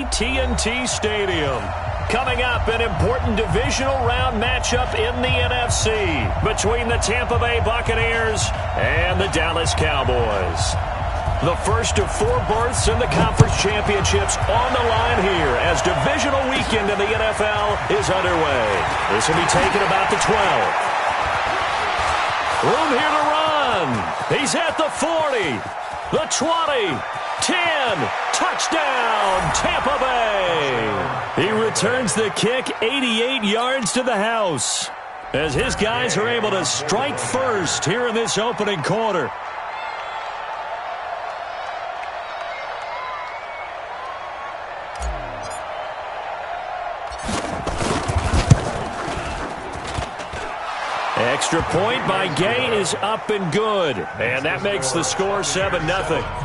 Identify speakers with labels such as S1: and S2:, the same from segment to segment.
S1: AT&T Stadium. Coming up, an important divisional round matchup in the NFC between the Tampa Bay Buccaneers and the Dallas Cowboys. The first of 4 berths in the conference championships on the line here as divisional weekend in the NFL is underway. This will be taken about the 12. Room here to run. He's at the 40, the 20, 10. Touchdown, Tampa Bay. He returns the kick 88 yards to the house as his guys are able to strike first here in this opening quarter. Extra point by Gay is up and good. And that makes the score 7-0.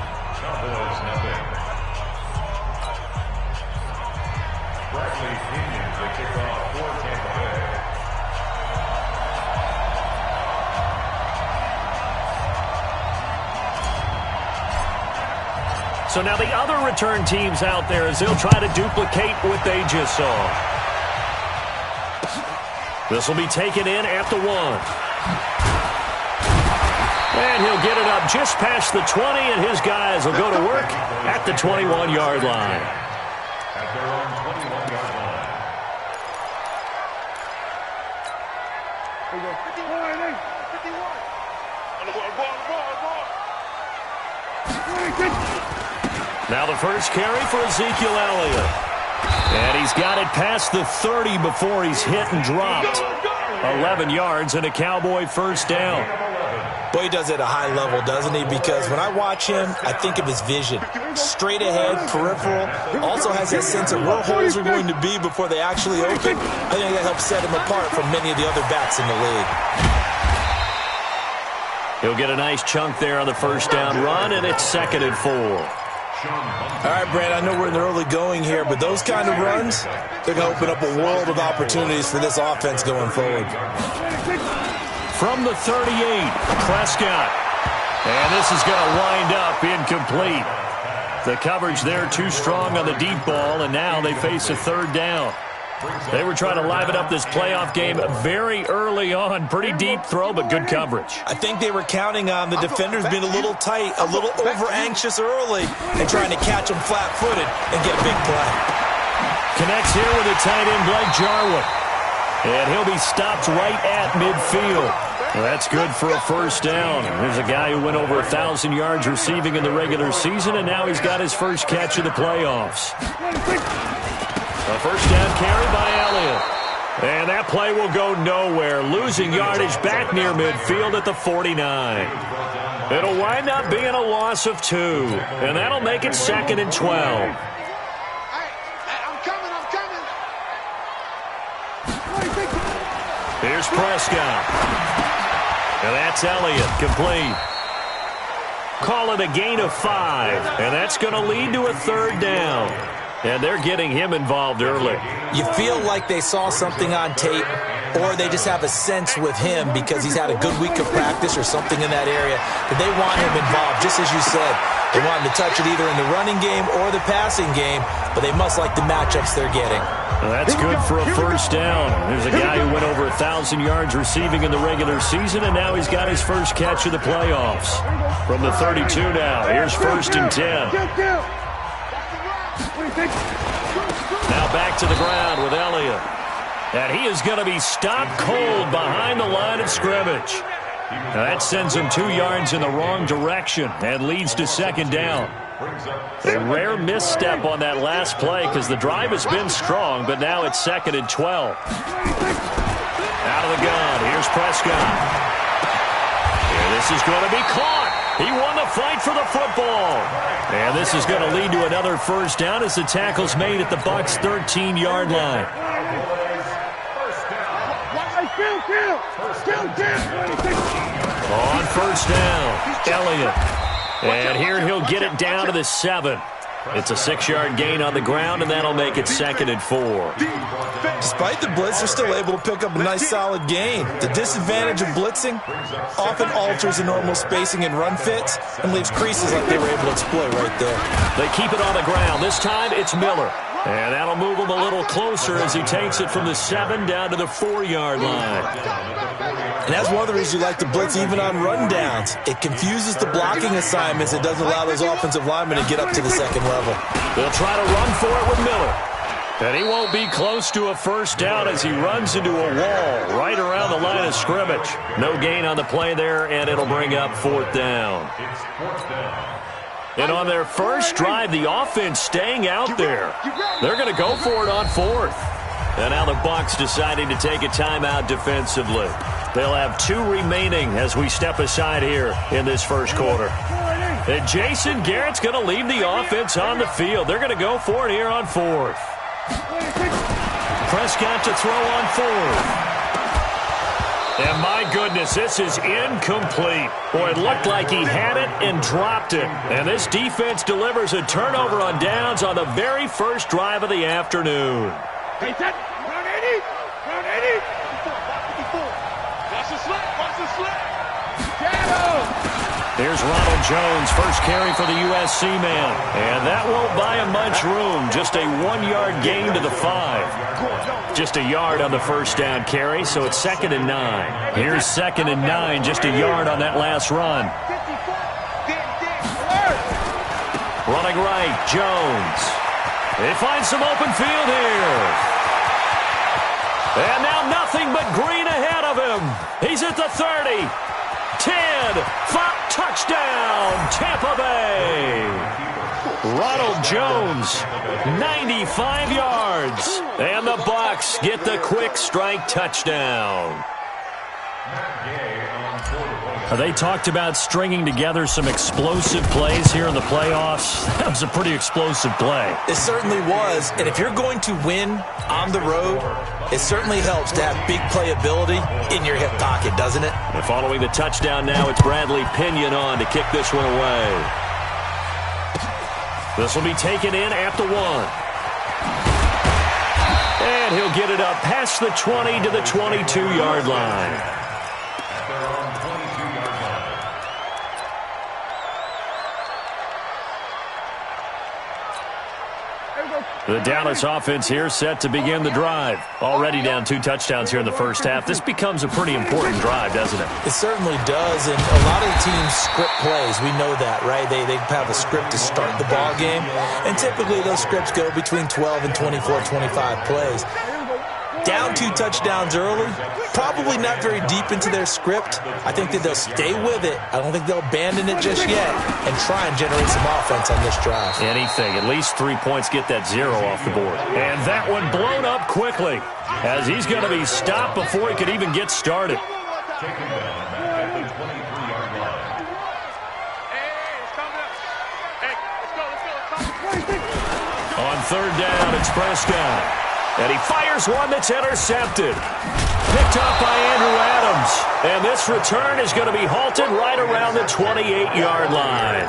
S1: So now the other return teams out there as they'll try to duplicate what they just saw. This will be taken in at the 1. And he'll get it up just past the 20, and his guys will go to work at the 21-yard line.
S2: At their own 21-yard line.
S3: There you go. 51. 51.
S1: Now the first carry for Ezekiel Elliott. And he's got it past the 30 before he's hit and dropped. 11 yards and a Cowboy first down.
S4: Boy, he does it at a high level, doesn't he? Because when I watch him, I think of his vision. Straight ahead, peripheral. Also has that sense of where holes are going to be before they actually open. I think that helps set him apart from many of the other backs in the league.
S1: He'll get a nice chunk there on the first down run, and it's 2nd and 4.
S4: All right, Brad, I know we're in the early going here, but those kind of runs, they're going to open up a world of opportunities for this offense going forward.
S1: From the 38, Prescott. And this is going to wind up incomplete. The coverage there too strong on the deep ball, and now they face a 3rd down. They were trying to liven up this playoff game very early on. Pretty deep throw, but good coverage.
S4: I think they were counting on the defenders being a little tight, a little over-anxious early, and trying to catch them flat-footed and get a big play.
S1: Connects here with the tight end, Blake Jarwin. And he'll be stopped right at midfield. Well, that's good for a first down. There's a guy who went over 1,000 yards receiving in the regular season, and now he's got his first catch of the playoffs. A first down carry by Elliott. And that play will go nowhere. Losing yardage back near midfield at the 49. It'll wind up being a loss of 2. And that'll make it 2nd and 12.
S3: I'm coming.
S1: Here's Prescott. And that's Elliott, complete. Call it a gain of 5. And that's going to lead to a 3rd down. And they're getting him involved early.
S4: You feel like they saw something on tape, or they just have a sense with him because he's had a good week of practice or something in that area that they want him involved, just as you said. They want him to touch it either in the running game or the passing game, but they must like the matchups they're geting.
S1: Well, that's good for a first down. There's a guy who went over 1,000 yards receiving in the regular season, and now he's got his first catch of the playoffs. From the 32 now, here's 1st and 10. Now back to the ground with Elliott. And he is going to be stopped cold behind the line of scrimmage. Now that sends him 2 yards in the wrong direction and leads to 2nd down. A rare misstep on that last play because the drive has been strong, but now it's 2nd and 12. Out of the gun, here's Prescott. And this is going to be caught. He won the fight for the football. And this is going to lead to another first down as the tackle's made at the Bucs' 13-yard line. On first down, Elliott. And here he'll get it down to the 7. It's a 6-yard gain on the ground, and that'll make it 2nd and 4.
S4: Despite the blitz, they're still able to pick up a nice solid gain. The disadvantage of blitzing often alters the normal spacing and run fits and leaves creases like they were able to exploit right there.
S1: They keep it on the ground. This time it's Miller. And that'll move him a little closer as he takes it from the 7 down to the 4-yard line.
S4: And that's one of the reasons you like to blitz even on rundowns. It confuses the blocking assignments. It doesn't allow those offensive linemen to get up to the second level.
S1: They'll try to run for it with Miller. And he won't be close to a first down as he runs into a wall right around the line of scrimmage. No gain on the play there, and it'll bring up 4th down.
S2: It's 4th down.
S1: And on their first drive, the offense staying out there. They're going to go for it on 4th. And now the Bucs deciding to take a timeout defensively. They'll have 2 remaining as we step aside here in this first quarter. And Jason Garrett's going to leave the offense on the field. They're going to go for it here on 4th. Prescott to throw on 4th. And my goodness, this is incomplete. Boy, it looked like he had it and dropped it. And this defense delivers a turnover on downs on the very first drive of the afternoon.
S3: Hey, set. Round 80. Round 80. 54. Watch the slip. Watch the slip.
S1: Here's Ronald Jones, first carry for the USC man. And that won't buy him much room. Just a 1-yard gain to the 5. Just a yard on the first down carry, so it's 2nd and 9. Here's 2nd and 9, just a yard on that last run. Running right, Jones. They find some open field here. And now nothing but green ahead of him. He's at the 30. 10, 5, touchdown, Tampa Bay. Ronald Jones, 95 yards. And the Bucs get the quick strike touchdown. They talked about stringing together some explosive plays here in the playoffs. That was a pretty explosive play.
S4: It certainly was. And if you're going to win on the road, it certainly helps to have big playability in your hip pocket, doesn't it?
S1: And following the touchdown now, it's Bradley Pinion on to kick this one away. This will be taken in at the 1. And he'll get it up past the 20 to the 22-yard line. The Dallas offense here set to begin the drive. Already down 2 touchdowns here in the first half. This becomes a pretty important drive, doesn't it?
S4: It certainly does, and a lot of teams script plays. We know that, right? They have a script to start the ball game, and typically those scripts go between 12 and 24, 25 plays. Down 2 touchdowns early, probably not very deep into their script. I think that they'll stay with it. I don't think they'll abandon it just yet and try and generate some offense on this drive.
S1: Anything. At least 3 points, get that 0 off the board. And that one blown up quickly as he's going to be stopped before he could even get started. On 3rd down, it's Prescott. And he fires one that's intercepted. Picked off by Andrew Adams. And this return is going to be halted right around the 28-yard line.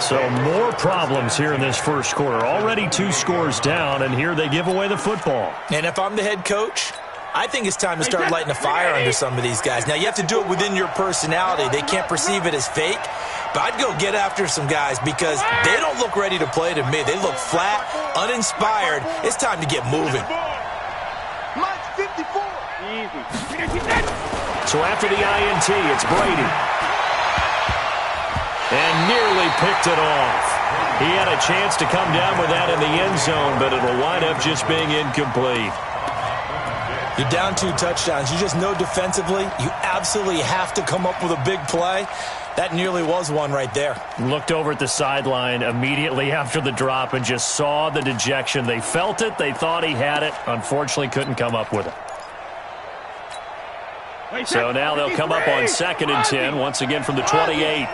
S1: So more problems here in this first quarter. Already 2 scores down, and here they give away the football.
S4: And if I'm the head coach, I think it's time to start lighting a fire under some of these guys. Now, you have to do it within your personality. They can't perceive it as fake. But I'd go get after some guys because they don't look ready to play to me. They look flat, uninspired. It's time to get moving.
S1: So after the INT, it's Brady. And nearly picked it off. He had a chance to come down with that in the end zone, but it'll wind up just being incomplete.
S4: You're down 2 touchdowns. You just know defensively you absolutely have to come up with a big play. That nearly was one right there.
S1: Looked over at the sideline immediately after the drop and just saw the dejection. They felt it. They thought he had it. Unfortunately, couldn't come up with it. So now they'll come up on 2nd and 10, once again from the 28.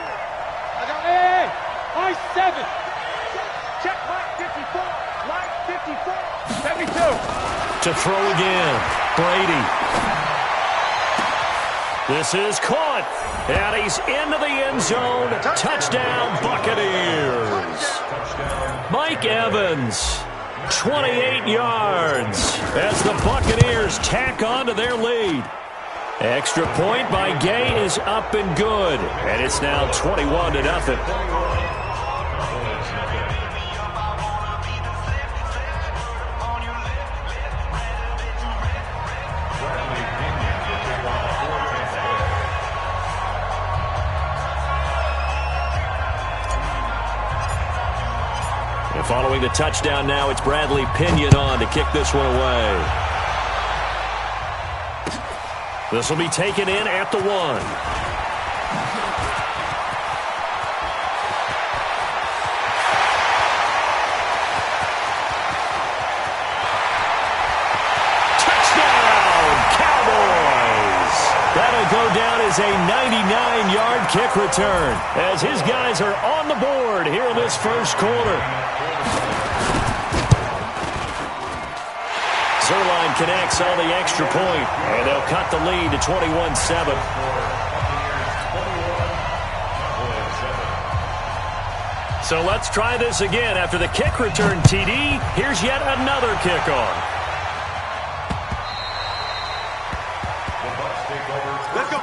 S3: I7. Check line 54. Line 54. 72.
S1: To throw again. Brady. This is caught. And he's into the end zone. Touchdown, Buccaneers. Mike Evans, 28 yards as the Buccaneers tack on to their lead. Extra point by Gay is up and good. And it's now 21-0. following the touchdown now, it's Bradley Pinion on to kick this one away. This will be taken in at the 1. Go down as a 99-yard kick return as his guys are on the board here in this first quarter. Zerline connects on the extra point, and they'll cut the lead to 21-7. So let's try this again. After the kick return, TD, here's yet another kickoff.
S3: Let's go.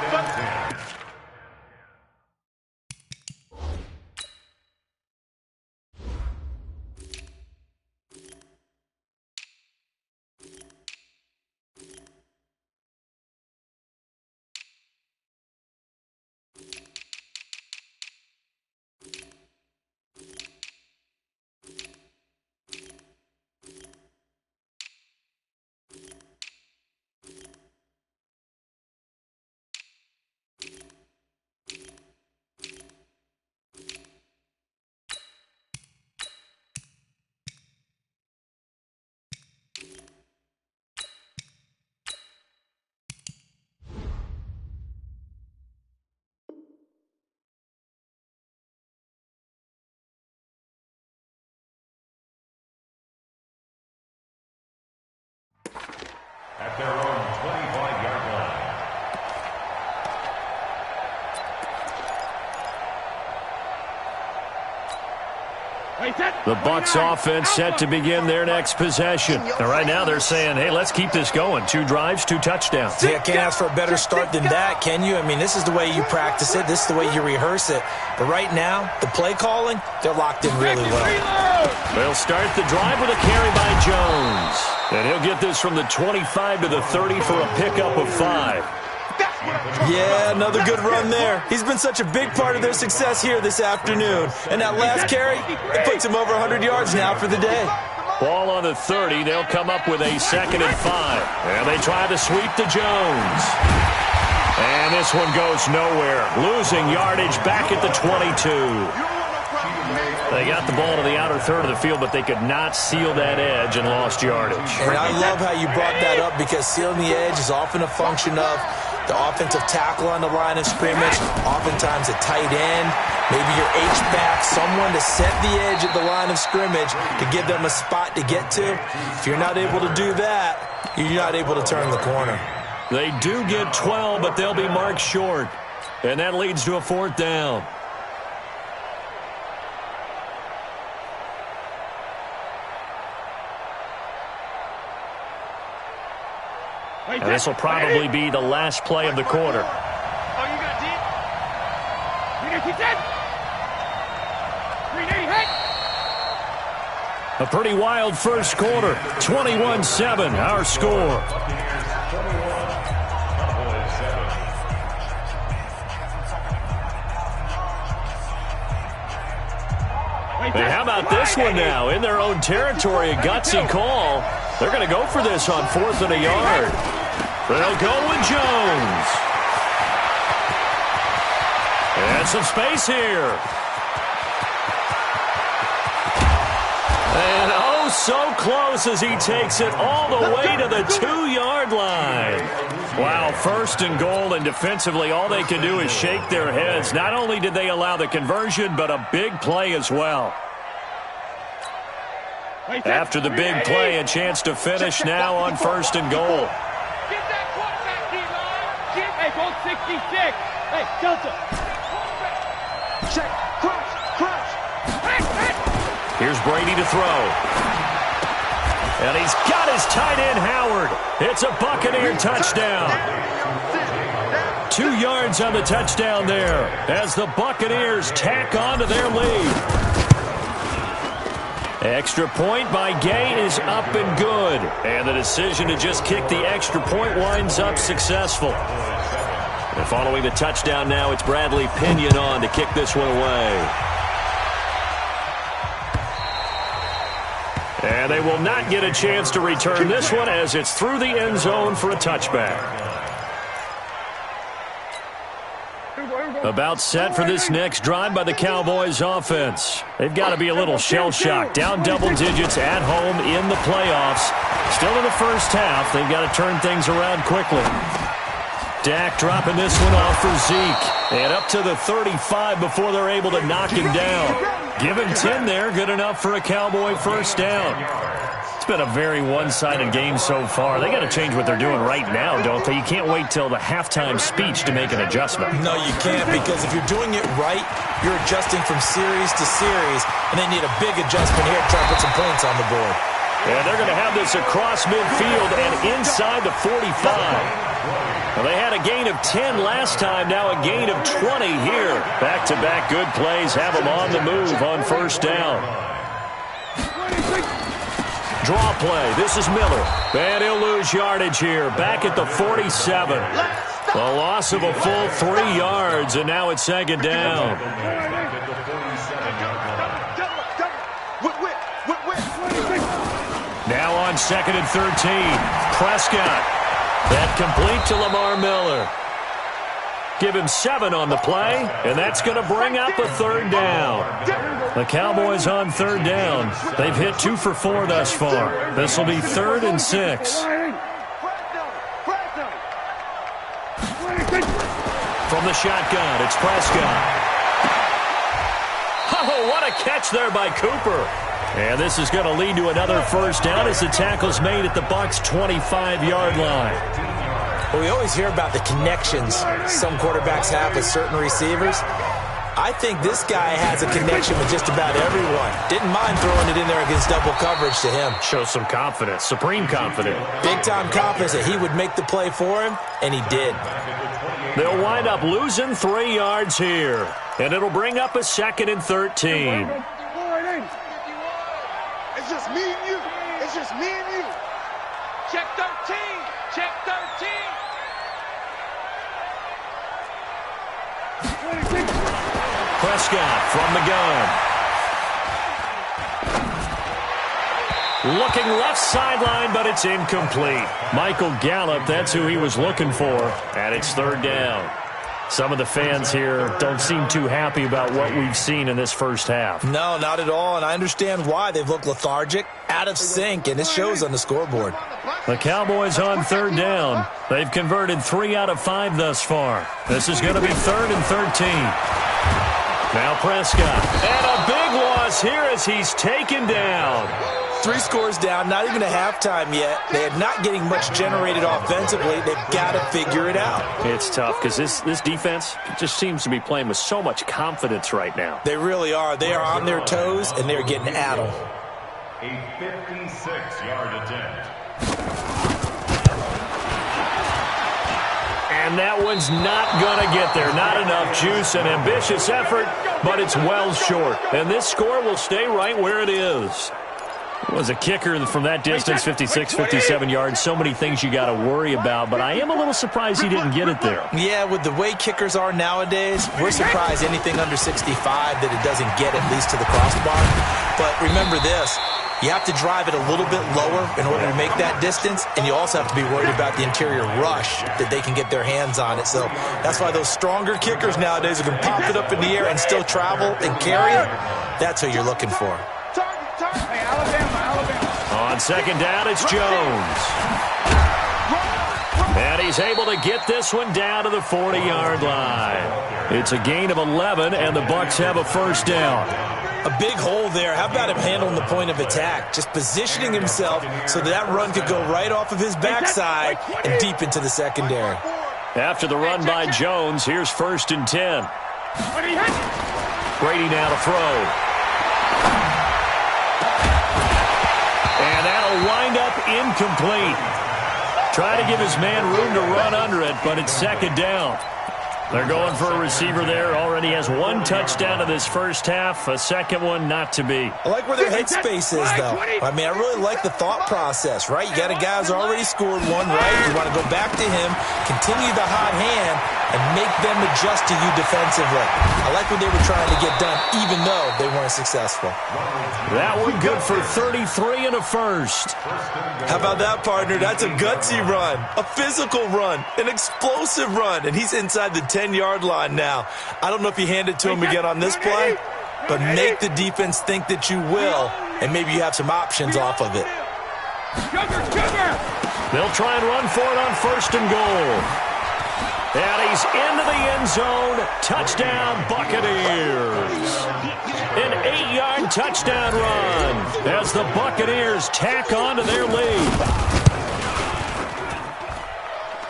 S2: At their own 25-yard line.
S1: The Bucs offense set to begin their next possession. And right now they're saying, hey, let's keep this going. 2 drives, 2 touchdowns.
S4: Yeah, can't ask for a better start than that, can you? I mean, this is the way you practice it. This is the way you rehearse it. But right now, the play calling, they're locked in really well.
S1: They'll start the drive with a carry by Jones. And he'll get this from the 25 to the 30 for a pickup of 5.
S4: Yeah, another good run there. He's been such a big part of their success here this afternoon. And that last carry, it puts him over 100 yards now for the day.
S1: Ball on the 30. They'll come up with a 2nd and 5. And they try to sweep to Jones. And this one goes nowhere. Losing yardage back at the 22. They got the ball to the outer third of the field, but they could not seal that edge and lost yardage.
S4: And I love how you brought that up because sealing the edge is often a function of the offensive tackle on the line of scrimmage, oftentimes a tight end, maybe your H-back, someone to set the edge at the line of scrimmage to give them a spot to get to. If you're not able to do that, you're not able to turn the corner.
S1: They do get 12, but they'll be marked short. And that leads to a 4th down. And this will probably be the last play of the quarter.
S3: Oh, you got deep. 380 hit.
S1: A pretty wild first quarter. 21-7, our score. Hey, how about this one now? In their own territory, a gutsy call. They're going to go for this on 4th and a yard. They'll go with Jones. And some space here. And oh, so close as he takes it all the way to the 2-yard line. Wow, 1st and goal, and defensively all they can do is shake their heads. Not only did they allow the conversion, but a big play as well. After the big play, a chance to finish now on 1st and goal.
S3: Get that quarterback, D-line. Hey, goal 66. Hey, Delta. Check. Crouch.
S1: Here's Brady to throw. And he's got his tight end, Howard. It's a Buccaneer touchdown. 2 yards on the touchdown there as the Buccaneers tack on to their lead. Extra point by Gay is up and good. And the decision to just kick the extra point winds up successful. And following the touchdown now, it's Bradley Pinion on to kick this one away. And they will not get a chance to return this one as it's through the end zone for a touchback. About set for this next drive by the Cowboys offense. They've got to be a little shell-shocked. Down double digits at home in the playoffs. Still in the first half. They've got to turn things around quickly. Dak dropping this one off for Zeke. And up to the 35 before they're able to knock him down. Give him 10 there. Good enough for a Cowboy first down. It's been a very one-sided game so far. They got to change what they're doing right now, don't they? You can't wait till the halftime speech to make an adjustment.
S4: No, you can't, because if you're doing it right, you're adjusting from series to series, and they need a big adjustment here to try to put some points on the board.
S1: And they're going to have this across midfield and inside the 45. Well, they had a gain of 10 last time, now a gain of 20 here. Back-to-back good plays have them on the move on first down. Draw play. This is Miller. And he'll lose yardage here. Back at the 47. A loss of a full 3 yards, and now it's second down. Now on second and 13. Prescott. That complete to Lamar Miller. Give him 7 on the play, and that's going to bring up a third down. The Cowboys on third down. They've hit 2 for 4 thus far. This will be 3rd and 6. From the shotgun, it's Prescott. Oh, what a catch there by Cooper. And this is going to lead to another first down as the tackle's made at the Bucs' 25-yard line.
S4: Well, we always hear about the connections some quarterbacks have with certain receivers. I think this guy has a connection with just about everyone. Didn't mind throwing it in there against double coverage to him.
S1: Shows some confidence, supreme confidence.
S4: Big-time confidence that he would make the play for him, and he did.
S1: They'll wind up losing 3 yards here, and it'll bring up a second and 13.
S3: It's just me and you. It's just me and you. Check 13. Check 13.
S1: Prescott from the gun. Looking left sideline, but it's incomplete. Michael Gallup, that's who he was looking for, and it's third down. Some of the fans here don't seem too happy about what we've seen in this first half.
S4: No, not at all, and I understand why. They've looked lethargic, out of sync, and it shows on the scoreboard.
S1: The Cowboys on third down. They've converted 3 out of 5 thus far. This is going to be 3rd and 13. Now Prescott. And a big loss here as he's taken down.
S4: 3 scores down, not even a halftime yet. They are not getting much generated offensively. They've got to figure it out.
S1: It's tough because this defense just seems to be playing with so much confidence right now.
S4: They really are. They are on their toes, and they're getting at them.
S2: A 56-yard attempt.
S1: And that one's not going to get there. Not enough juice. An ambitious effort, but it's well short. And this score will stay right where it is. It was a kicker from that distance, 56, 57 yards. So many things you got to worry about, but I am a little surprised he didn't get it there.
S4: Yeah, with the way kickers are nowadays, we're surprised anything under 65 that it doesn't get at least to the crossbar. But remember this, you have to drive it a little bit lower in order to make that distance, and you also have to be worried about the interior rush that they can get their hands on it. So that's why those stronger kickers nowadays who can pop it up in the air and still travel and carry it, that's who you're looking for.
S1: On second down, it's Jones. And he's able to get this one down to the 40-yard line. It's a gain of 11, and the Bucs have a first down.
S4: A big hole there. How about him handling the point of attack? Just positioning himself so that run could go right off of his backside and deep into the secondary.
S1: After the run by Jones, here's 1st and 10. Brady now to throw. And that'll wind up incomplete. Try to give his man room to run under it, but it's second down. They're going for a receiver there. Already has one touchdown in this first half. A second one not to be.
S4: I like where their headspace is, though. I mean, I really like the thought process, right? You got a guy who's already scored one, right? You want to go back to him, continue the hot hand, and make them adjust to you defensively. I like what they were trying to get done, even though they weren't successful.
S1: That one good for 33 and a first.
S4: How about that, partner? That's a gutsy run, a physical run, an explosive run, and he's inside the 10-yard line now. I don't know if you hand it to him again on this play, but make the defense think that you will, and maybe you have some options off of it.
S1: They'll try and run for it on first and goal. And he's into the end zone. Touchdown, Buccaneers. An 8-yard touchdown run as the Buccaneers tack on to their lead.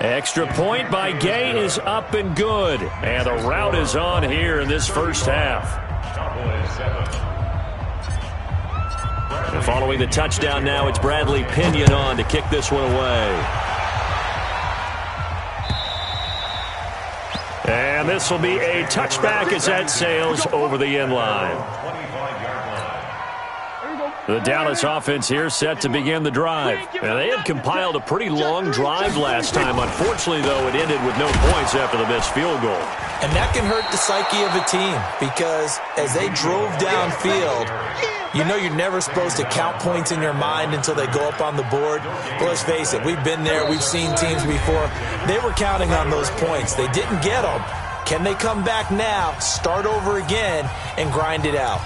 S1: Extra point by Gay is up and good. And the route is on here in this first half. And following the touchdown now, it's Bradley Pinion on to kick this one away. And this will be a touchback as that sails over the end line. The Dallas offense here set to begin the drive. And they had compiled a pretty long drive last time. Unfortunately, though, it ended with no points after the missed field goal.
S4: And that can hurt the psyche of a team because as they drove downfield, you know you're never supposed to count points in your mind until they go up on the board. But let's face it, we've been there. We've seen teams before. They were counting on those points. They didn't get them. Can they come back now, start over again, and grind it out?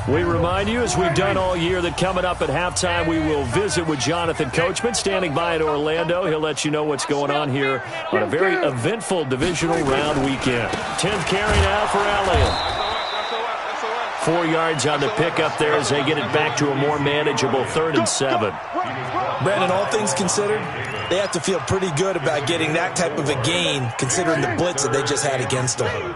S1: We remind you, as we've done all year, that coming up at halftime, we will visit with Jonathan Coachman, standing by in Orlando. He'll let you know what's going on here on a very eventful divisional round weekend. 10th carry now for Elliott. 4 yards on the pickup there as they get it back to a more manageable 3rd and 7.
S4: Brandon, all things considered, they have to feel pretty good about getting that type of a gain, considering the blitz that they just had against them.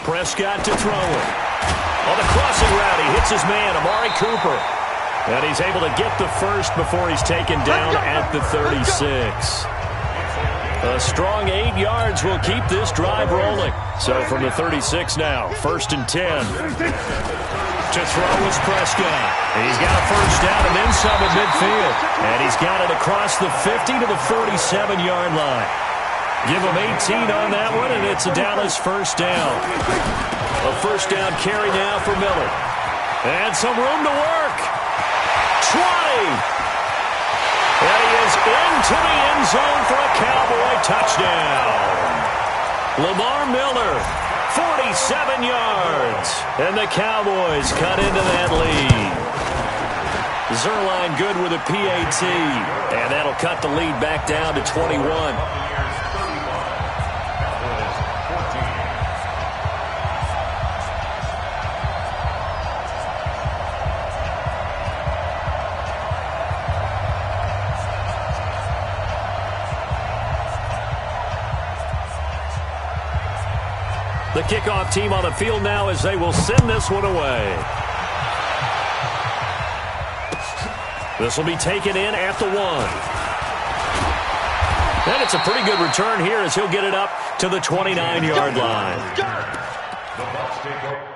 S1: Prescott to throw it. On the crossing route, he hits his man, Amari Cooper. And he's able to get the first before he's taken down at the 36. A strong 8 yards will keep this drive rolling. So from the 36 now, 1st and 10. To throw is Prescott. He's got a first down and then some at midfield. And he's got it across the 50 to the 47-yard line. Give him 18 on that one, and it's a Dallas first down. A first down carry now for Miller. And some room to work. 20. And he is into the end zone for a Cowboy touchdown. Lamar Miller, 47 yards. And the Cowboys cut into that lead. Zerline good with a PAT. And that'll cut the lead back down to 21. The kickoff team on the field now as they will send this one away. This will be taken in at the 1. And it's a pretty good return here as he'll get it up to the 29-yard line.
S2: The Bucs take over.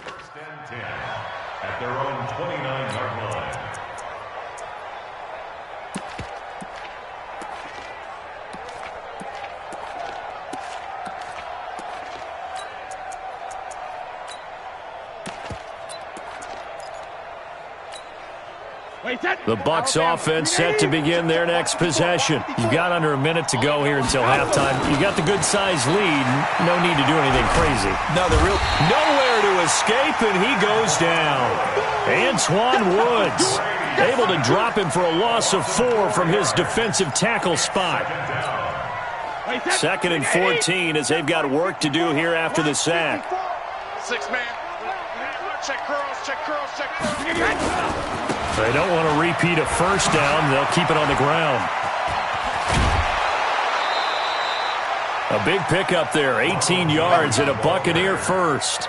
S2: First and 10 at their own 29-yard line.
S1: The Bucs offense set to begin their next possession. You've got under a minute to go here until halftime. You got the good-sized lead. No need to do anything crazy. Nowhere to escape, and he goes down. Antoine Woods able to drop him for a loss of 4 from his defensive tackle spot. 2nd and 14 as they've got work to do here after the sack.
S3: 6-man. Check curls, check curls.
S1: They don't want to repeat a first down. They'll keep it on the ground. A big pickup there, 18 yards and a Buccaneer first.
S2: A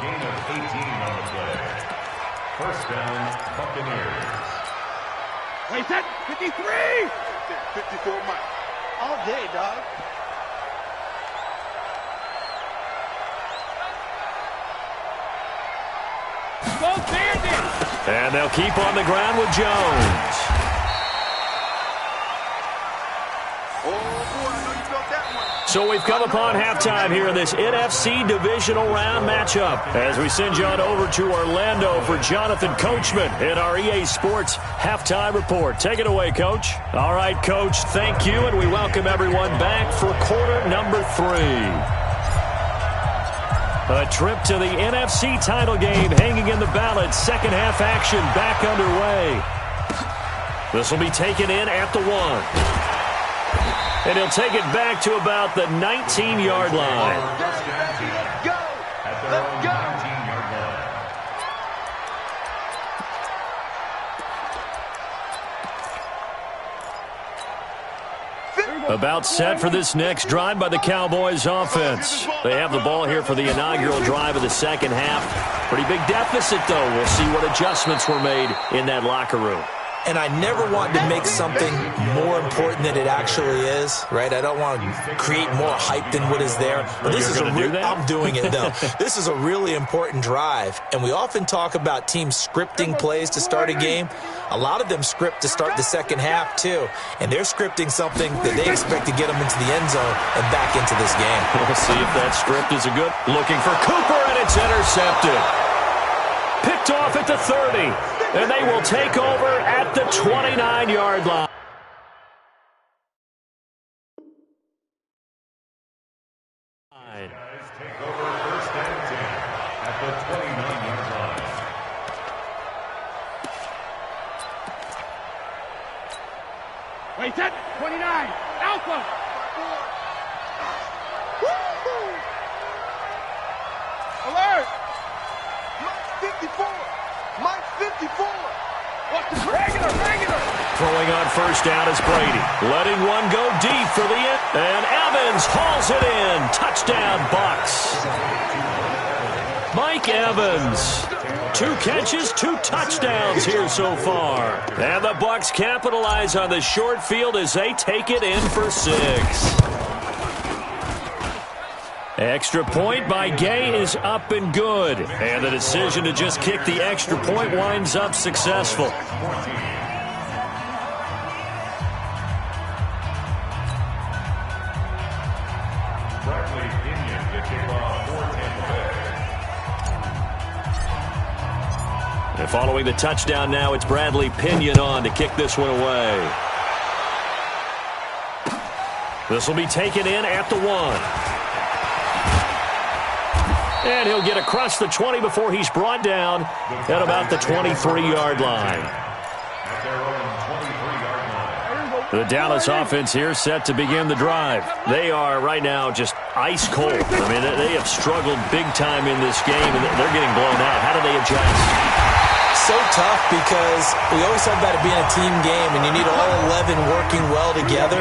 S2: gain of 18 on the play. First down, Buccaneers.
S3: Wait, that 53! 54 miles. All day, dog. Go Bandit!
S1: And they'll keep on the ground with Jones.
S3: Oh, boy, I know you felt that one.
S1: So we've come upon halftime here in this NFC divisional round matchup as we send you on over to Orlando for Jonathan Coachman in our EA Sports halftime report. Take it away, Coach. All right, Coach, thank you, and we welcome everyone back for quarter number 3. A trip to the NFC title game hanging in the balance. Second half action back underway. This will be taken in at the 1. And he'll take it back to about the 19-yard line.
S3: Go! Let's go!
S1: About set for this next drive by the Cowboys offense. They have the ball here for the inaugural drive of the second half. Pretty big deficit, though. We'll see what adjustments were made in that locker room.
S4: And I never want to make something more important than it actually is, right? I don't want to create more hype than what is there. But this is I'm doing it, though. This is a really important drive. And we often talk about teams scripting plays to start a game. A lot of them script to start the second half, too. And they're scripting something that they expect to get them into the end zone and back into this game.
S1: We'll see if that script is a good. Looking for Cooper, and it's intercepted. Picked off at the 30. And they will take over at the 29-yard line.
S2: Take over first and 10 at the 29-yard line.
S3: Wait, that 29. Alpha. Alert. Mike 54. Mike 54. What's the regular?
S1: Throwing on first down is Brady. Letting one go deep for the end. And Evans hauls it in. Touchdown, Bucs. Mike Evans. 2 catches, 2 touchdowns here so far. And the Bucs capitalize on the short field as they take it in for 6. Extra point by Gay is up and good. And the decision to just kick the extra point winds up successful. And following the touchdown now, it's Bradley Pinion on to kick this one away. This will be taken in at the 1. And he'll get across the 20 before he's brought down at about the 23-yard line. The Dallas offense here set to begin the drive. They are right now just ice cold. I mean, they have struggled big time in this game, and they're getting blown out. How do they adjust?
S4: So tough because we always talk about it being a team game, and you need all 11 working well together.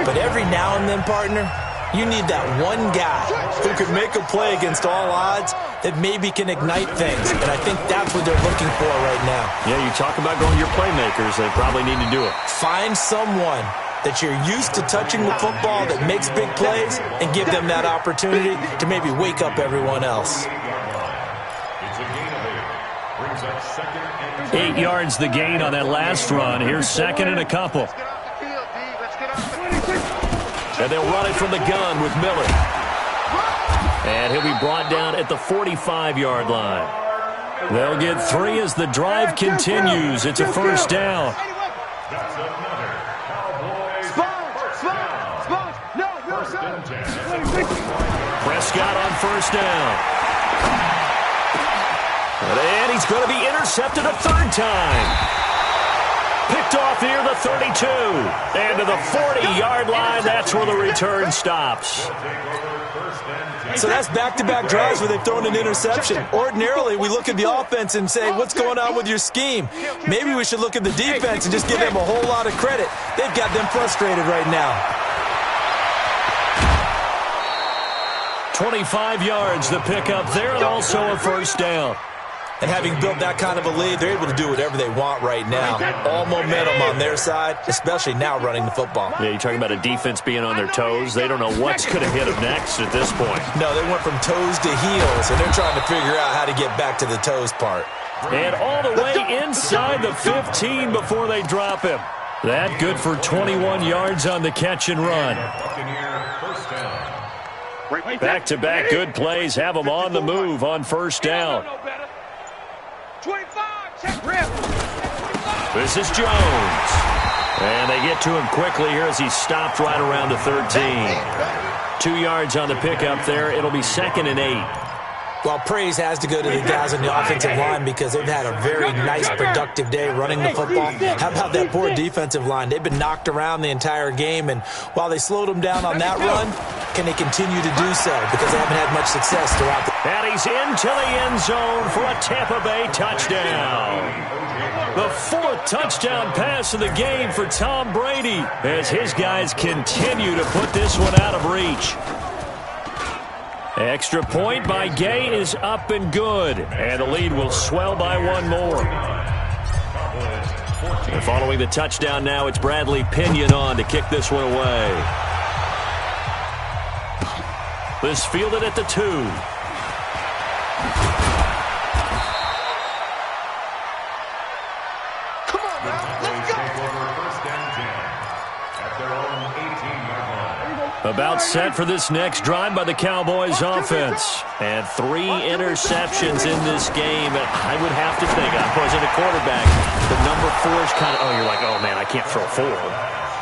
S4: But every now and then, partner, you need that one guy who can make a play against all odds that maybe can ignite things. And I think that's what they're looking for right now.
S1: Yeah, you talk about going your playmakers. They probably need to do it. Find
S4: someone that you're used to touching the football that makes big plays and give them that opportunity to maybe wake up everyone else.
S1: 8 yards the gain on that last run. Here's second and a couple. And they'll run it from the gun with Miller. And he'll be brought down at the 45-yard line. They'll get 3 as the drive continues. It's a first down.
S2: That's another Cowboys first and 10.
S1: Prescott on first down. And he's going to be intercepted a third time. Picked off near the 32. And to the 40-yard line, that's where the return stops.
S4: So that's back-to-back drives where they've thrown an interception. Ordinarily, we look at the offense and say, what's going on with your scheme? Maybe we should look at the defense and just give them a whole lot of credit. They've got them frustrated right now.
S1: 25 yards the pickup there, and also a first down.
S4: And having built that kind of a lead, they're able to do whatever they want right now. All momentum on their side, especially now running the football.
S1: Yeah, you're talking about a defense being on their toes. They don't know what's going to hit them next at this point.
S4: No, they went from toes to heels, and they're trying to figure out how to get back to the toes part.
S1: And all the way inside the 15 before they drop him. That good for 21 yards on the catch and run. Back-to-back good plays have them on the move on first down. This is Jones. And they get to him quickly here as he stopped right around the 13. 2 yards on the pickup there. It'll be 2nd and 8.
S4: Well, praise has to go to the guys on the offensive line because they've had a very nice, productive day running the football. How about that poor defensive line? They've been knocked around the entire game, and while they slowed them down on that run, can they continue to do so? Because they haven't had much success throughout the...
S1: And he's into the end zone for a Tampa Bay touchdown. The 4th touchdown pass of the game for Tom Brady as his guys continue to put this one out of reach. Extra point by Gay is up and good, and the lead will swell by 1 more. And following the touchdown now, it's Bradley Pinion on to kick this one away. This fielded at the 2. About set for this next drive by the Cowboys offense. And 3 interceptions in this game. And I would have to think, I wasn't a quarterback, the number 4 is kind of, you're like, oh, man, I can't throw 4.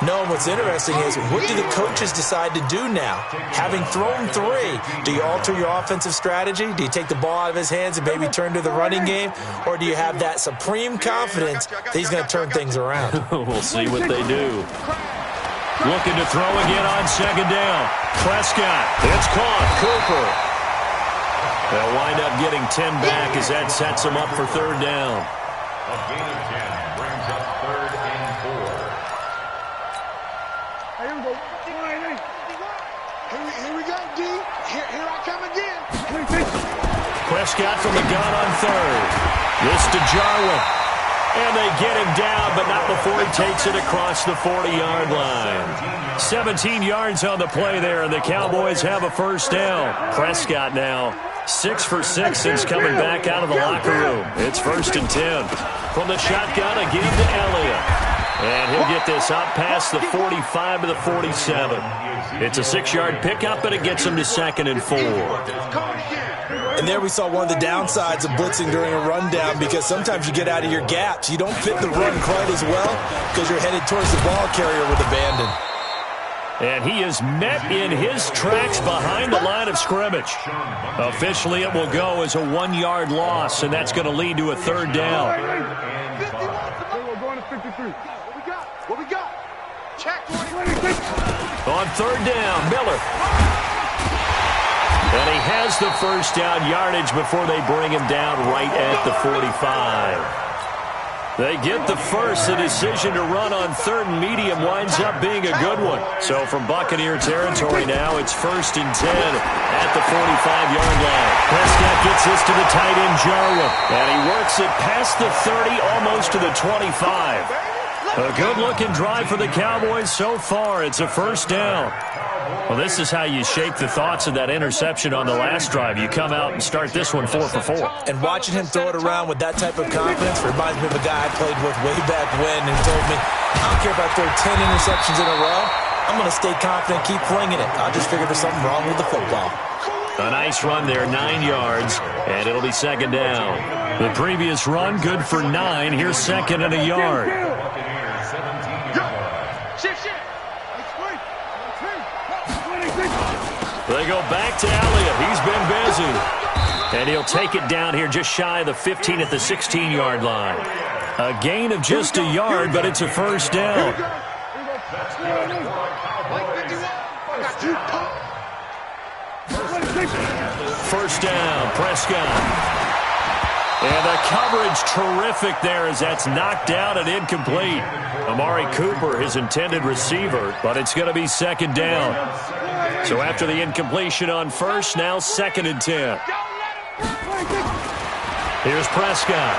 S4: No, and what's interesting is, what do the coaches decide to do now? Having thrown 3, do you alter your offensive strategy? Do you take the ball out of his hands and maybe turn to the running game? Or do you have that supreme confidence that he's going to turn things around?
S1: We'll see what they do. Looking to throw again on 2nd down. Prescott. It's caught. Cooper. They'll wind up getting 10 back as that sets them up for 3rd down.
S2: A gain of 10 brings up 3rd and 4.
S3: Here we go. Here we go, D. Here I come again.
S1: Prescott from the gun on 3rd. This to Jarwin. And they get him down, but not before he takes it across the 40-yard line. 17 yards on the play there, and the Cowboys have a first down. Prescott now 6 for 6 since coming back out of the locker room. It's 1st and 10. From the shotgun again to Elliott. And he'll get this up past the 45 to the 47. It's a 6-yard pickup, but it gets him to 2nd and 4.
S4: And there we saw one of the downsides of blitzing during a rundown, because sometimes you get out of your gaps. You don't fit the run quite as well because you're headed towards the ball carrier with abandon.
S1: And he is met in his tracks behind the line of scrimmage. Officially, it will go as a 1-yard loss, and that's going to lead to a 3rd down.
S3: We're going to 53. What we got? Check.
S1: On 3rd down, Miller. And he has the first down yardage before they bring him down right at the 45. They get the first. The decision to run on 3rd and medium winds up being a good one. So from Buccaneer territory now, it's 1st and 10 at the 45-yard line. Prescott gets this to the tight end, Jarwin. And he works it past the 30, almost to the 25. A good-looking drive for the Cowboys so far. It's a first down. Well, this is how you shape the thoughts of that interception on the last drive. You come out and start this one 4 for 4.
S4: And watching him throw it around with that type of confidence reminds me of a guy I played with way back when, and told me, I don't care if I throw 10 interceptions in a row. I'm going to stay confident, keep flinging it. I'll just figure there's something wrong with the football.
S1: A nice run there, 9 yards, and it'll be second down. The previous run, good for 9. Here's second and a yard. They go back to Elliott. He's been busy. And he'll take it down here just shy of the 15 at the 16-yard line. A gain of just a yard, but it's a first down. First down, Prescott. And the coverage terrific there as that's knocked out and incomplete. Amari Cooper, his intended receiver, but it's going to be second down. So after the incompletion on first, now second and 10. Here's Prescott.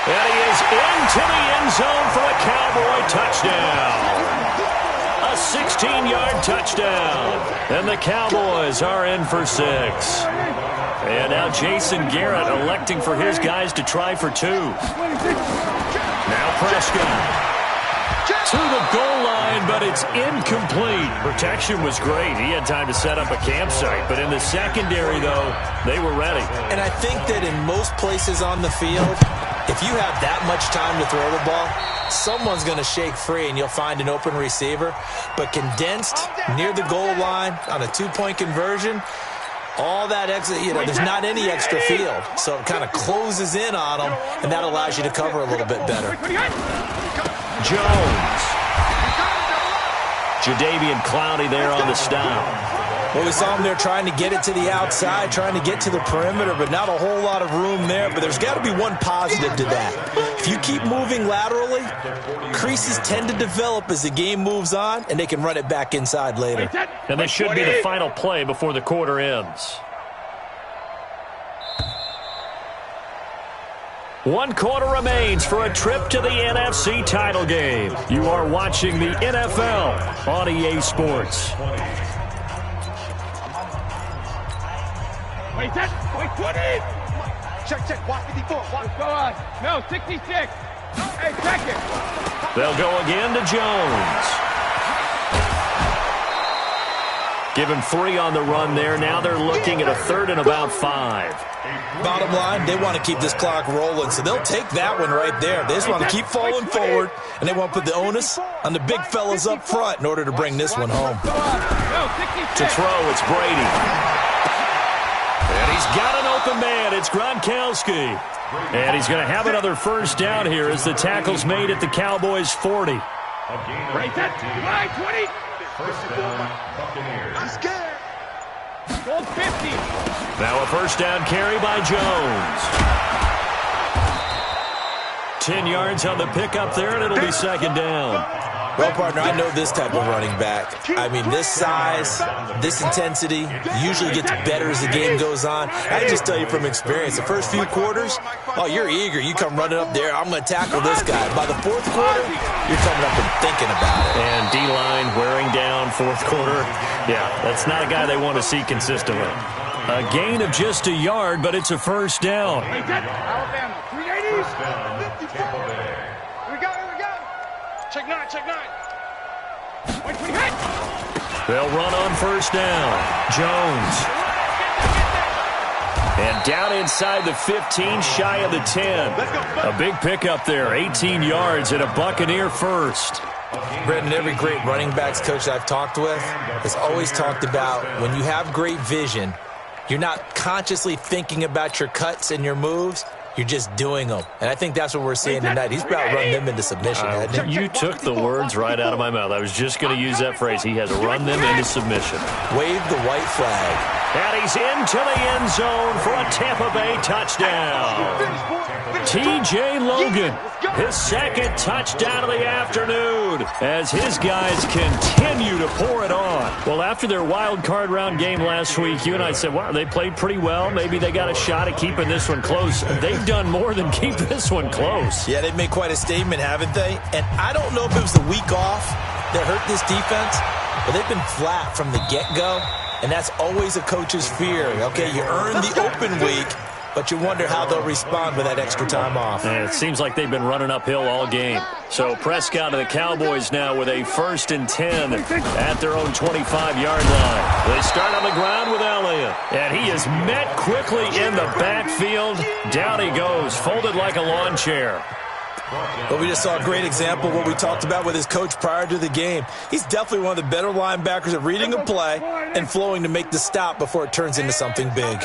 S1: And he is into the end zone for a Cowboy touchdown. A 16-yard touchdown. And the Cowboys are in for 6. And now Jason Garrett electing for his guys to try for 2. Now Prescott. To the goal line, but it's incomplete. Protection was great. He had time to set up a campsite. But in the secondary, though, they were ready.
S4: And I think that in most places on the field, if you have that much time to throw the ball, someone's going to shake free and you'll find an open receiver. But condensed near the goal line on a 2-point conversion, all that extra, there's not any extra field. So it kind of closes in on them, and that allows you to cover a little bit better.
S1: Jones. Jadeveon Clowney there on the stop.
S4: Well, we saw him there trying to get it to the outside, trying to get to the perimeter, but not a whole lot of room there. But there's got to be one positive to that. If you keep moving laterally, creases tend to develop as the game moves on, and they can run it back inside later.
S1: And this should be the final play before the quarter ends. 1 quarter remains for a trip to the NFC title game. You are watching the NFL on EA Sports.
S3: Wait, 20! Check, walk 54. Walk. Go on. No, 66. Hey, check it.
S1: They'll go again to Jones. Give him 3 on the run there. Now they're looking at a 3rd and about 5.
S4: Bottom line, they want to keep this clock rolling, so they'll take that one right there. They just want to keep falling forward, and they want to put the onus on the big fellas up front in order to bring this one home.
S1: To throw, it's Brady. And he's got an open man. It's Gronkowski. And he's going to have another first down here as the tackle's made at the Cowboys' 40.
S3: Right, 20.
S2: First down, Buccaneers.
S3: I'm scared. Gold 50.
S1: Now a first down carry by Jones. 10 yards on the pickup there, and it'll be second down.
S4: Well, partner, I know this type of running back. I mean, this size, this intensity usually gets better as the game goes on. I can just tell you from experience, the first few quarters, oh, you're eager. You come running up there, I'm going to tackle this guy. By the 4th quarter, you're coming up and thinking about it.
S1: And D-line wearing down 4th quarter. Yeah, that's not a guy they want to see consistently. A gain of just a yard, but it's a first down.
S3: Alabama, 380s.
S2: First down, Tampa Bay.
S3: We go. Check 9. 128.
S1: They'll run on first down. Jones. And down inside the 15, shy of the 10. A big pickup there, 18 yards and a Buccaneer first.
S4: Brendan, every great running backs coach I've talked with has always talked about when you have great vision, you're not consciously thinking about your cuts and your moves. You're just doing them. And I think that's what we're seeing tonight. He's about running them into submission, hasn't he?
S1: You took the words right out of my mouth. I was just going to use that phrase. He has run them into submission.
S4: Wave the white flag.
S1: And he's into the end zone for a Tampa Bay touchdown. T.J. Logan, his 2nd touchdown of the afternoon as his guys continue to pour it on. Well, after their wild card round game last week, you and I said, wow, they played pretty well. Maybe they got a shot at keeping this one close. They've done more than keep this one close.
S4: Yeah, they've made quite a statement, haven't they? And I don't know if it was the week off that hurt this defense, but they've been flat from the get-go. And that's always a coach's fear. Okay, you earn the open week, but you wonder how they'll respond with that extra time off.
S1: And it seems like they've been running uphill all game. So Prescott and the Cowboys now with a 1st and 10 at their own 25-yard line. They start on the ground with Elliott, and he is met quickly in the backfield. Down he goes, folded like a lawn chair.
S4: But we just saw a great example of what we talked about with his coach prior to the game. He's definitely one of the better linebackers at reading a play and flowing to make the stop before it turns into something big.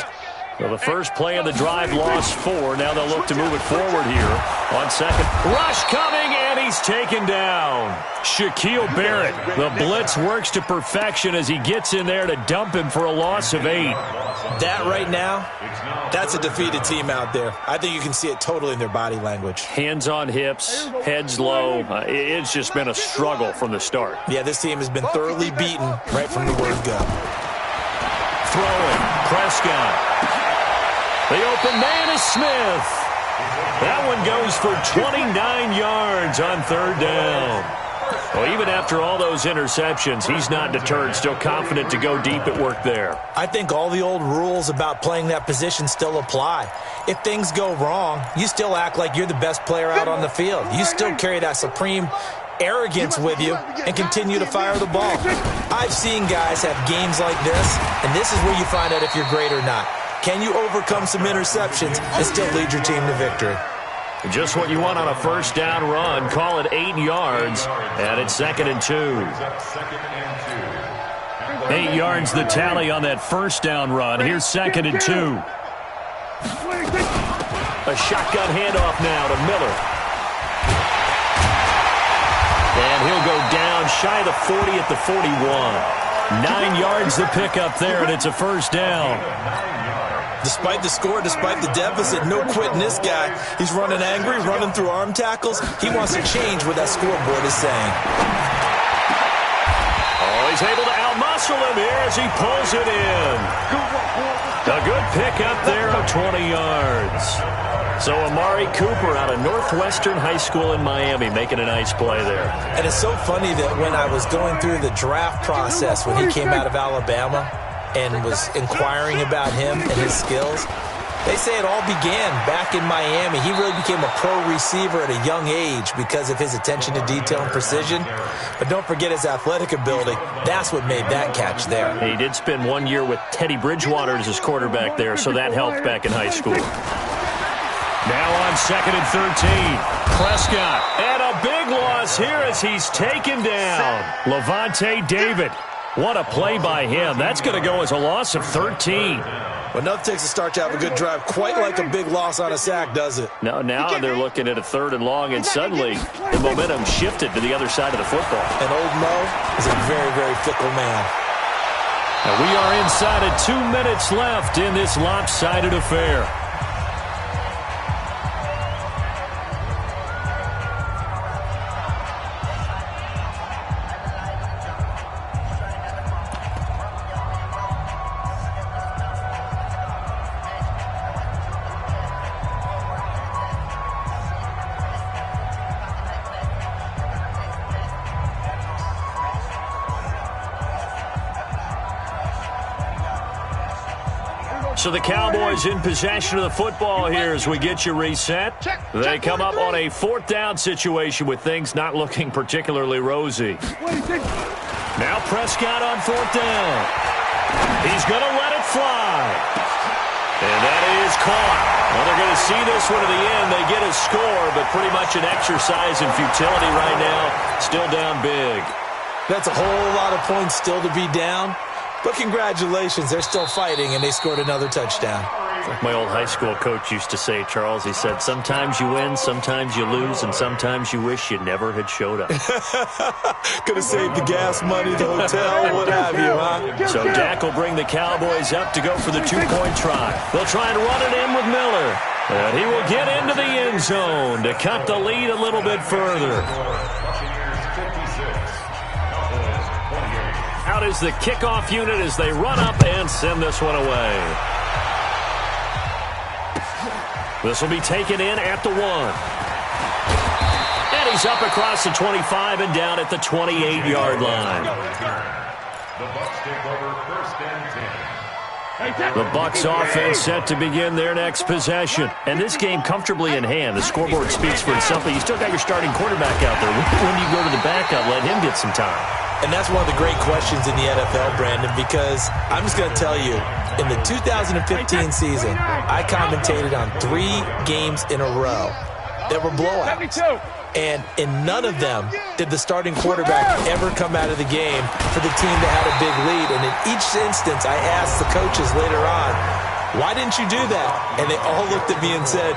S1: Well, the first play of the drive lost 4. Now they'll look to move it forward here on second. Rush coming, and he's taken down. Shaquille Barrett. The blitz works to perfection as he gets in there to dump him for a loss of 8.
S4: That right now, that's a defeated team out there. I think you can see it totally in their body language.
S1: Hands on hips, heads low. It's just been a struggle from the start.
S4: Yeah, this team has been thoroughly beaten right from the word go.
S1: Throwing, Prescott. The open man is Smith. That one goes for 29 yards on 3rd down. Well, even after all those interceptions, he's not deterred, still confident to go deep at work there.
S4: I think all the old rules about playing that position still apply. If things go wrong, you still act like you're the best player out on the field. You still carry that supreme arrogance with you and continue to fire the ball. I've seen guys have games like this, and this is where you find out if you're great or not. Can you overcome some interceptions and still lead your team to victory?
S1: Just what you want on a 1st down run. Call it 8 yards, and it's 2nd and 2. 8 yards the tally on that 1st down run. Here's 2nd and 2. A shotgun handoff now to Miller. And he'll go down shy of the 40 at the 41. 9 yards the pickup there, and it's a 1st down.
S4: Despite the score, despite the deficit, no quitting this guy. He's running angry, running through arm tackles. He wants to change what that scoreboard is saying.
S1: Oh, he's able to outmuscle him here as he pulls it in. A good pickup there of 20 yards. So Amari Cooper out of Northwestern High School in Miami making a nice play there.
S4: And it's so funny that when I was going through the draft process when he came out of Alabama and was inquiring about him and his skills, they say it all began back in Miami. He really became a pro receiver at a young age because of his attention to detail and precision. But don't forget his athletic ability. That's what made that catch there.
S1: He did spend 1 year with Teddy Bridgewater as his quarterback there, so that helped back in high school. Now on 2nd and 13. Prescott. And a big loss here as he's taken down. Levante David. What a play by him. That's going to go as a loss of 13.
S4: Well, nothing takes a start to have a good drive quite like a big loss on a sack, does it?
S1: Now they're looking at a 3rd and long, and suddenly the momentum shifted to the other side of the football.
S4: And old Mo is a very, very fickle man.
S1: And we are inside of 2 minutes left in this lopsided affair. So the Cowboys in possession of the football here as we get you reset. They come up on a 4th down situation with things not looking particularly rosy. Now Prescott on 4th down. He's going to let it fly. And that is caught. Well, they're going to see this one to the end. They get a score, but pretty much an exercise in futility right now. Still down big.
S4: That's a whole lot of points still to be down. But congratulations, they're still fighting, and they scored another touchdown.
S1: Like my old high school coach used to say, Charles, he said, sometimes you win, sometimes you lose, and sometimes you wish you never had showed up.
S4: Could have saved the gas money, the hotel, what have you, huh?
S1: So Dak will bring the Cowboys up to go for the 2-point try. They'll try and run it in with Miller. And he will get into the end zone to cut the lead a little bit further. Out is the kickoff unit as they run up and send this one away. This will be taken in at the 1. And he's up across the 25 and down at the 28-yard line.
S2: The Bucs take over 1st and 10.
S1: The Bucs offense set to begin their next possession. And this game comfortably in hand. The scoreboard speaks for itself, but you still got your starting quarterback out there. When do you go to the backup, let him get some time?
S4: And that's one of the great questions in the NFL, Brandon, because I'm just going to tell you, in the 2015 season, I commentated on 3 games in a row that were blowouts. And in none of them did the starting quarterback ever come out of the game for the team that had a big lead. And in each instance, I asked the coaches later on, why didn't you do that? And they all looked at me and said,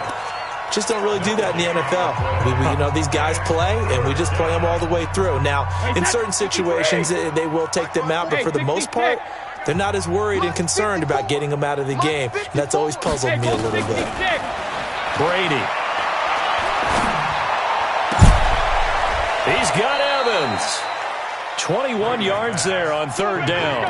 S4: just don't really do that in the NFL. These guys play, and we just play them all the way through. Now, in certain situations, they will take them out, but for the most part, they're not as worried and concerned about getting them out of the game. And that's always puzzled me a little bit.
S1: Brady. He's got Evans. 21 yards there on 3rd down.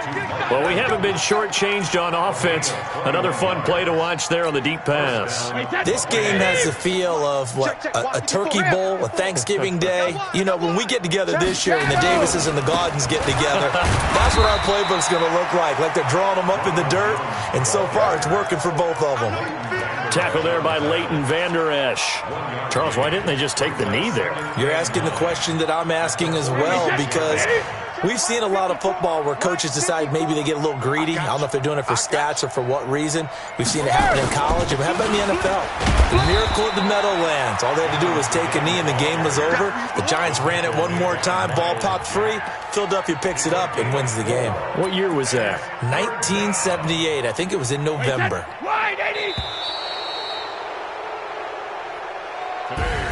S1: Well, we haven't been shortchanged on offense. Another fun play to watch there on the deep pass.
S4: This game has the feel of, a turkey bowl, a Thanksgiving day. When we get together this year, when the Davises and the Gaudens get together, that's what our playbook's going to look like. Like they're drawing them up in the dirt, and so far it's working for both of them.
S1: Tackle there by Leighton Vander Esch. Charles, why didn't they just take the knee there?
S4: You're asking the question that I'm asking as well, because we've seen a lot of football where coaches decide maybe they get a little greedy. I don't know if they're doing it for stats or for what reason. We've seen it happen in college. How about in the NFL? The miracle of the Meadowlands. All they had to do was take a knee and the game was over. The Giants ran it one more time. Ball popped free. Philadelphia picks it up and wins the game.
S1: What year was that?
S4: 1978. I think it was in November.
S2: Today